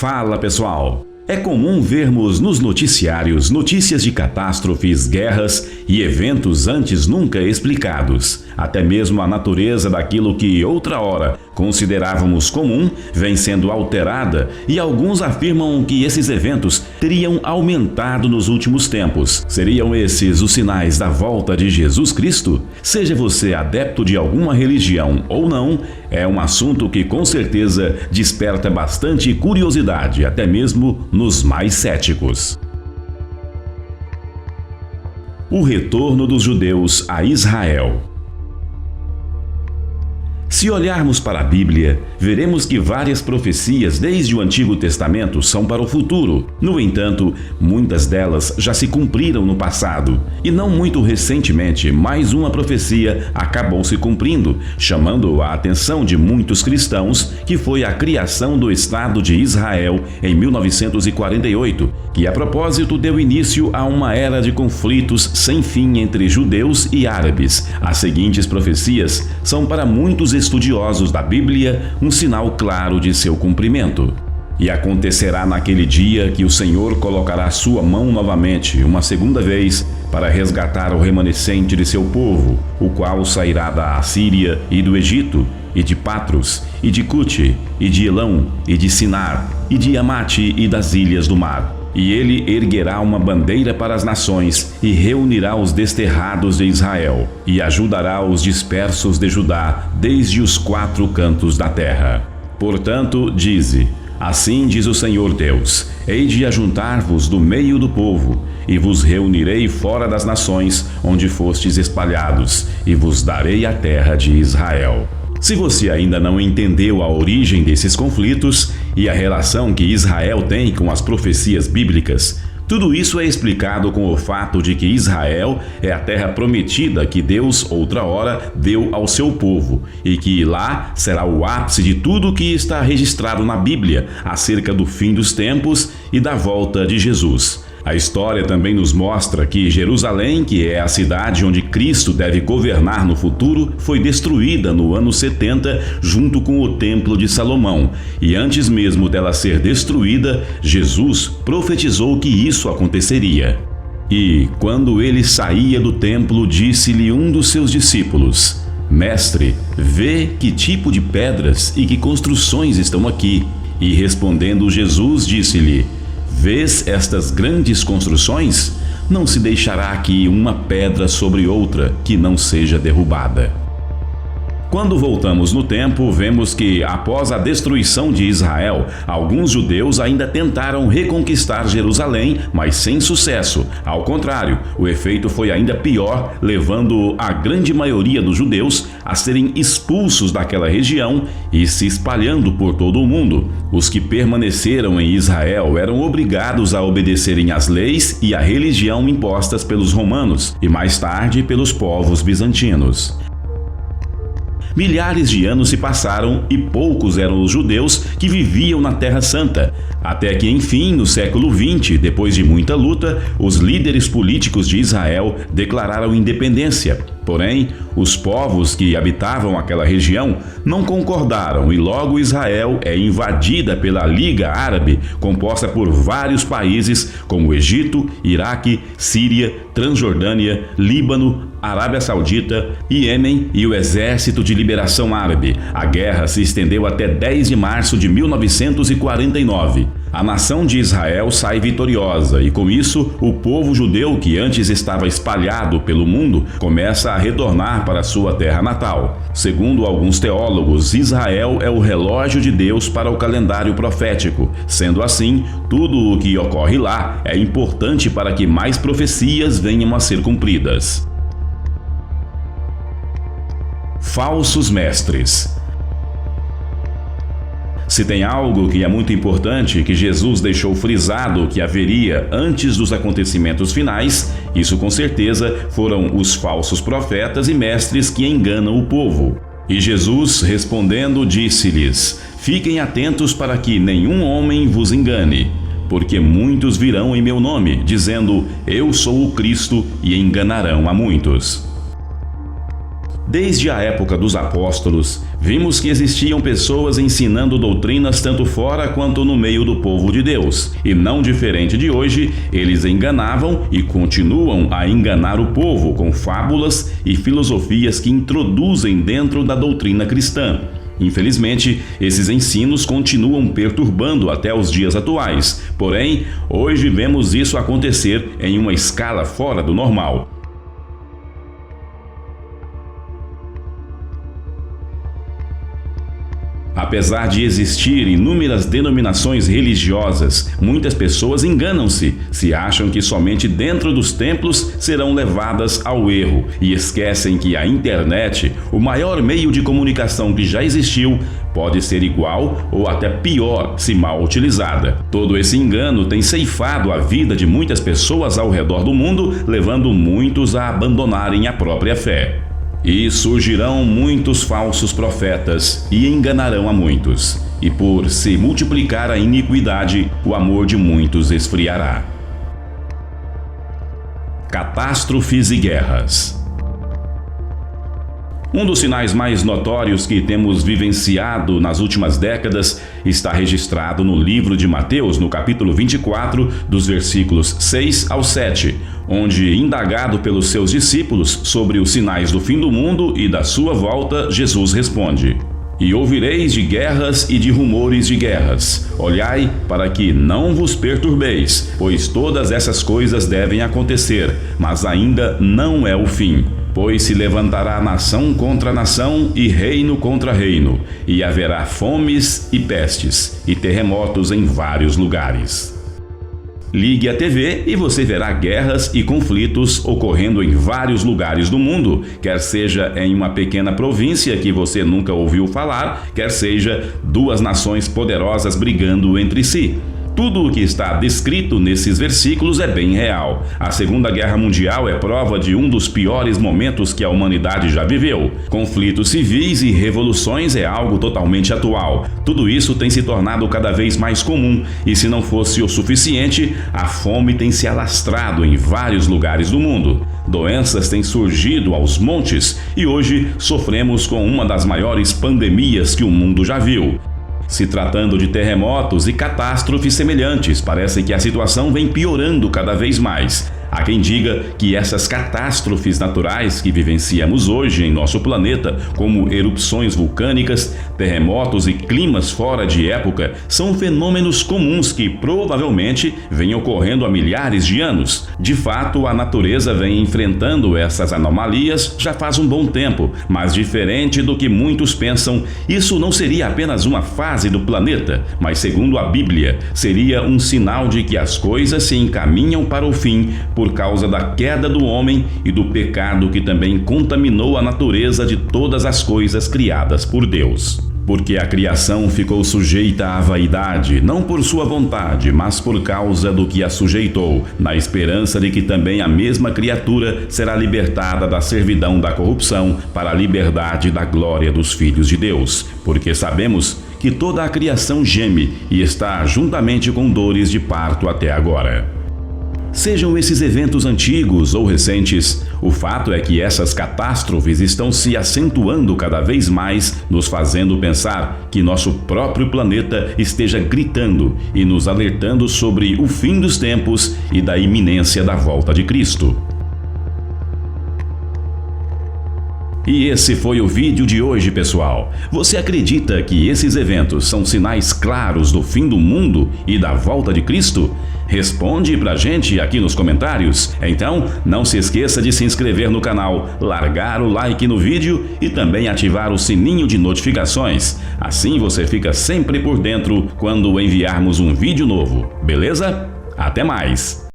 Fala pessoal! É comum vermos nos noticiários notícias de catástrofes, guerras e eventos antes nunca explicados. Até mesmo a natureza daquilo que outrora considerávamos comum vem sendo alterada e alguns afirmam que esses eventos teriam aumentado nos últimos tempos. Seriam esses os sinais da volta de Jesus Cristo? Seja você adepto de alguma religião ou não, é um assunto que com certeza desperta bastante curiosidade, até mesmo nos mais céticos. O retorno dos judeus a Israel. Se olharmos para a Bíblia, veremos que várias profecias desde o Antigo Testamento são para o futuro. No entanto, muitas delas já se cumpriram no passado. E não muito recentemente, mais uma profecia acabou se cumprindo, chamando a atenção de muitos cristãos, que foi a criação do Estado de Israel em 1948, que a propósito deu início a uma era de conflitos sem fim entre judeus e árabes. As seguintes profecias são para muitos estudiosos da Bíblia um sinal claro de seu cumprimento. E acontecerá naquele dia que o Senhor colocará sua mão novamente, uma segunda vez, para resgatar o remanescente de seu povo, o qual sairá da Assíria e do Egito, e de Patros, e de Cute, e de Elão, e de Sinar, e de Amate e das ilhas do mar. E ele erguerá uma bandeira para as nações, e reunirá os desterrados de Israel, e ajudará os dispersos de Judá, desde os 4 cantos da terra. Portanto, dize: assim diz o Senhor Deus: hei de ajuntar-vos do meio do povo, e vos reunirei fora das nações, onde fostes espalhados, e vos darei a terra de Israel. Se você ainda não entendeu a origem desses conflitos e a relação que Israel tem com as profecias bíblicas, tudo isso é explicado com o fato de que Israel é a terra prometida que Deus outra hora deu ao seu povo e que lá será o ápice de tudo que está registrado na Bíblia acerca do fim dos tempos e da volta de Jesus. A história também nos mostra que Jerusalém, que é a cidade onde Cristo deve governar no futuro, foi destruída no ano 70 junto com o Templo de Salomão. E antes mesmo dela ser destruída, Jesus profetizou que isso aconteceria. E, quando ele saía do templo, disse-lhe um dos seus discípulos: Mestre, vê que tipo de pedras e que construções estão aqui. E respondendo Jesus, disse-lhe: Vês estas grandes construções? Não se deixará aqui uma pedra sobre outra que não seja derrubada. Quando voltamos no tempo, vemos que, após a destruição de Israel, alguns judeus ainda tentaram reconquistar Jerusalém, mas sem sucesso. Ao contrário, o efeito foi ainda pior, levando a grande maioria dos judeus a serem expulsos daquela região e se espalhando por todo o mundo. Os que permaneceram em Israel eram obrigados a obedecerem às leis e à religião impostas pelos romanos e mais tarde pelos povos bizantinos. Milhares de anos se passaram e poucos eram os judeus que viviam na Terra Santa, até que enfim, no século XX, depois de muita luta, os líderes políticos de Israel declararam independência. Porém, os povos que habitavam aquela região não concordaram e logo Israel é invadida pela Liga Árabe, composta por vários países como Egito, Iraque, Síria, Transjordânia, Líbano, Arábia Saudita, Iêmen e o Exército de Liberação Árabe. A guerra se estendeu até 10 de março de 1949. A nação de Israel sai vitoriosa e, com isso, o povo judeu que antes estava espalhado pelo mundo começa a retornar para sua terra natal. Segundo alguns teólogos, Israel é o relógio de Deus para o calendário profético. Sendo assim, tudo o que ocorre lá é importante para que mais profecias venham a ser cumpridas. Falsos mestres. Se tem algo que é muito importante que Jesus deixou frisado que haveria antes dos acontecimentos finais, isso com certeza foram os falsos profetas e mestres que enganam o povo. E Jesus, respondendo, disse-lhes: Fiquem atentos para que nenhum homem vos engane, porque muitos virão em meu nome, dizendo: Eu sou o Cristo, e enganarão a muitos. Desde a época dos apóstolos, vimos que existiam pessoas ensinando doutrinas tanto fora quanto no meio do povo de Deus. E não diferente de hoje, eles enganavam e continuam a enganar o povo com fábulas e filosofias que introduzem dentro da doutrina cristã. Infelizmente, esses ensinos continuam perturbando até os dias atuais. Porém, hoje vemos isso acontecer em uma escala fora do normal. Apesar de existir inúmeras denominações religiosas, muitas pessoas enganam-se, se acham que somente dentro dos templos serão levadas ao erro e esquecem que a internet, o maior meio de comunicação que já existiu, pode ser igual ou até pior se mal utilizada. Todo esse engano tem ceifado a vida de muitas pessoas ao redor do mundo, levando muitos a abandonarem a própria fé. E surgirão muitos falsos profetas e enganarão a muitos. E por se multiplicar a iniquidade, o amor de muitos esfriará. Catástrofes e guerras. Um dos sinais mais notórios que temos vivenciado nas últimas décadas está registrado no livro de Mateus, no capítulo 24, dos versículos 6 ao 7, onde, indagado pelos seus discípulos sobre os sinais do fim do mundo e da sua volta, Jesus responde: E ouvireis de guerras e de rumores de guerras. Olhai para que não vos perturbeis, pois todas essas coisas devem acontecer, mas ainda não é o fim. Pois se levantará nação contra nação e reino contra reino, e haverá fomes e pestes, e terremotos em vários lugares. Ligue a TV e você verá guerras e conflitos ocorrendo em vários lugares do mundo, quer seja em uma pequena província que você nunca ouviu falar, quer seja duas nações poderosas brigando entre si. Tudo o que está descrito nesses versículos é bem real. A Segunda Guerra Mundial é prova de um dos piores momentos que a humanidade já viveu. Conflitos civis e revoluções é algo totalmente atual. Tudo isso tem se tornado cada vez mais comum, e se não fosse o suficiente, a fome tem se alastrado em vários lugares do mundo. Doenças têm surgido aos montes e hoje sofremos com uma das maiores pandemias que o mundo já viu. Se tratando de terremotos e catástrofes semelhantes, parece que a situação vem piorando cada vez mais. Há quem diga que essas catástrofes naturais que vivenciamos hoje em nosso planeta, como erupções vulcânicas, terremotos e climas fora de época, são fenômenos comuns que provavelmente vêm ocorrendo há milhares de anos. De fato, a natureza vem enfrentando essas anomalias já faz um bom tempo, mas diferente do que muitos pensam, isso não seria apenas uma fase do planeta, mas segundo a Bíblia, seria um sinal de que as coisas se encaminham para o fim, por causa da queda do homem e do pecado que também contaminou a natureza de todas as coisas criadas por Deus. Porque a criação ficou sujeita à vaidade, não por sua vontade, mas por causa do que a sujeitou, na esperança de que também a mesma criatura será libertada da servidão da corrupção para a liberdade da glória dos filhos de Deus. Porque sabemos que toda a criação geme e está juntamente com dores de parto até agora. Sejam esses eventos antigos ou recentes, o fato é que essas catástrofes estão se acentuando cada vez mais, nos fazendo pensar que nosso próprio planeta esteja gritando e nos alertando sobre o fim dos tempos e da iminência da volta de Cristo. E esse foi o vídeo de hoje, pessoal. Você acredita que esses eventos são sinais claros do fim do mundo e da volta de Cristo? Responde pra gente aqui nos comentários. Então, não se esqueça de se inscrever no canal, largar o like no vídeo e também ativar o sininho de notificações. Assim você fica sempre por dentro quando enviarmos um vídeo novo, beleza? Até mais!